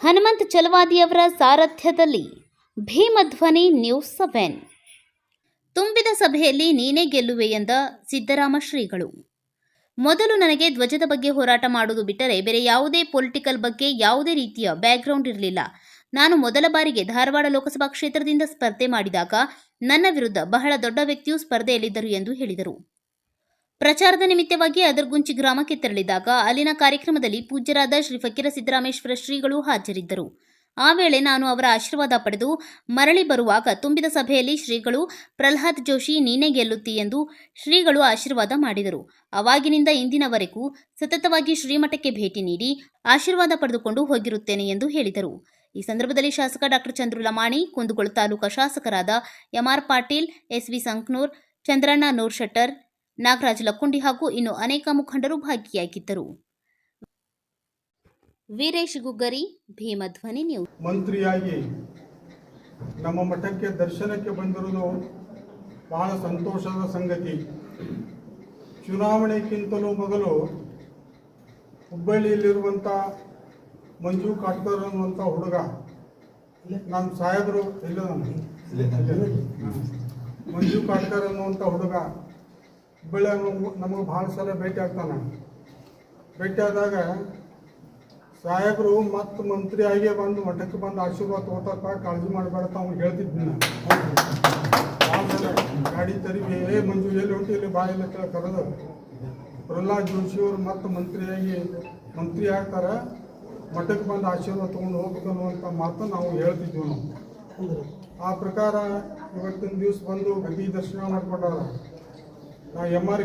Hanumantha ಚಲವಾದಿಯವರ ಸಾರಥ್ಯದಲ್ಲಿ ಭೀಮಧ್ವನಿ news 7. ತುಂಬಿದ ಸಭೆಯಲ್ಲಿ ನೀನೇ ಗೆಲ್ಲುವೆ ಎಂದ ಸಿದ್ದರಾಮ ಶ್ರೀಗಳು. ಮೊದಲು ನನಗೆ ಧ್ವಜದ ಬಗ್ಗೆ ಹೋರಾಟ ಮಾಡುವುದು ಬಿಟ್ಟರೆ ಬೇರೆ ಯಾವುದೇ ಪೊಲಿಟಿಕಲ್ ಬಗ್ಗೆ ಯಾವುದೇ ರೀತಿಯ ಬ್ಯಾಕ್ಗ್ರೌಂಡ್ ಇರಲಿಲ್ಲ. ನಾನು ಮೊದಲ ಬಾರಿಗೆ ಧಾರವಾಡ ಲೋಕಸಭಾ ಕ್ಷೇತ್ರದಿಂದ ಸ್ಪರ್ಧೆ ಮಾಡಿದಾಗ ನನ್ನ ವಿರುದ್ಧ ಬಹಳ ದೊಡ್ಡ ವ್ಯಕ್ತಿಯು ಸ್ಪರ್ಧೆಯಲ್ಲಿದ್ದರು ಎಂದು ಹೇಳಿದರು. ಪ್ರಚಾರದ ನಿಮಿತ್ತವಾಗಿ ಅದರ್ಗುಂಚಿ ಗ್ರಾಮಕ್ಕೆ ತೆರಳಿದಾಗ ಅಲ್ಲಿನ ಕಾರ್ಯಕ್ರಮದಲ್ಲಿ ಪೂಜ್ಯರಾದ ಶ್ರೀ ಫಕೀರ ಸಿದ್ದರಾಮೇಶ್ವರ ಶ್ರೀಗಳು ಹಾಜರಿದ್ದರು. ಆ ವೇಳೆ ನಾನು ಅವರ ಆಶೀರ್ವಾದ ಪಡೆದು ಮರಳಿ ಬರುವಾಗ ತುಂಬಿದ ಸಭೆಯಲ್ಲಿ ಶ್ರೀಗಳು ಪ್ರಹ್ಲಾದ್ ಜೋಶಿ ನೀನೇ ಗೆಲ್ಲುತ್ತಿ ಎಂದು ಶ್ರೀಗಳು ಆಶೀರ್ವಾದ ಮಾಡಿದರು. ಅವಾಗಿನಿಂದ ಇಂದಿನವರೆಗೂ ಸತತವಾಗಿ ಶ್ರೀಮಠಕ್ಕೆ ಭೇಟಿ ನೀಡಿ ಆಶೀರ್ವಾದ ಪಡೆದುಕೊಂಡು ಹೋಗಿರುತ್ತೇನೆ ಎಂದು ಹೇಳಿದರು. ಈ ಸಂದರ್ಭದಲ್ಲಿ ಶಾಸಕ ಡಾಕ್ಟರ್ ಚಂದ್ರು ಲಮಾಣಿ, ಕುಂದಗೋಳ ತಾಲೂಕಾ ಶಾಸಕರಾದ ಎಂ.ಆರ್. ಪಾಟೀಲ್, ಎಸ್.ವಿ. ಸಂಕನೂರ್, ಚಂದ್ರಣ್ಣ ನೂರ್ಶೆಟ್ಟರ್, ನಾಗರಾಜ್ ಲಕ್ಕುಂಡಿ ಹಾಗೂ ಇನ್ನು ಅನೇಕ ಮುಖಂಡರು ಭಾಗಿಯಾಗಿದ್ದರು. ವೀರೇಶ್ ಗುಗ್ಗರಿ, ಭೀಮಧ್ವನಿ ನ್ಯೂಸ್. ಮಂತ್ರಿಯಾಗಿ ನಮ್ಮ ಮಠಕ್ಕೆ ದರ್ಶನಕ್ಕೆ ಬಂದಿರುವುದು ಬಹಳ ಸಂತೋಷದ ಸಂಗತಿ. ಚುನಾವಣೆಗಿಂತಲೂ ಮೊದಲು ಹುಬ್ಬಳ್ಳಿಯಲ್ಲಿರುವಂಥ ಮಂಜು ಕಾಟ್ಕರ್ ಅನ್ನುವಂಥ ಹುಡುಗ, ನಮ್ಮ ಸಾಹೇಬರು ಮಂಜು ಕಾಟ್ಕರ್ ಅನ್ನುವಂಥ ಹುಡುಗ ಹುಬ್ಬಳ್ಳಿ ನಮಗೆ ಭಾಳ ಸಲ ಭೇಟಿ ಆಗ್ತಾನೆ. ಭೇಟಿಯಾದಾಗ ಸಾಹೇಬರು ಮತ್ತು ಮಂತ್ರಿಯಾಗಿ ಬಂದು ಮಠಕ್ಕೆ ಬಂದು ಆಶೀರ್ವಾದ ತಗೋತಪ್ಪ, ಕಾಳಜಿ ಮಾಡಬೇಡ ಅವ್ನು ಹೇಳ್ತಿದ್ನ. ಗಾಡಿ ತರಿಗೆ ಮಂಜು ಎಲ್ಲಿ ಹೊಂಟಿಲ್ಲಿ ಬಾ ಇಲ್ಲ ಕರೆದು ಪ್ರಹ್ಲಾದ್ ಜೋಶಿಯವರು ಮತ್ತು ಮಂತ್ರಿ ಆಗ್ತಾರೆ, ಮಠಕ್ಕೆ ಬಂದು ಆಶೀರ್ವಾದ ತೊಗೊಂಡು ಹೋಗ್ಬೇಕು ಅನ್ನುವಂಥ ಮಾತು ನಾವು ಹೇಳ್ತಿದ್ವಿ. ನಾವು ಆ ಪ್ರಕಾರ ಇವತ್ತಿನ ದಿವಸ ಬಂದು ಗದಿ ದರ್ಶನ ಮಾಡಿಕೊಂಡಾರ. ನಾವು ಎಂ.ಆರ್.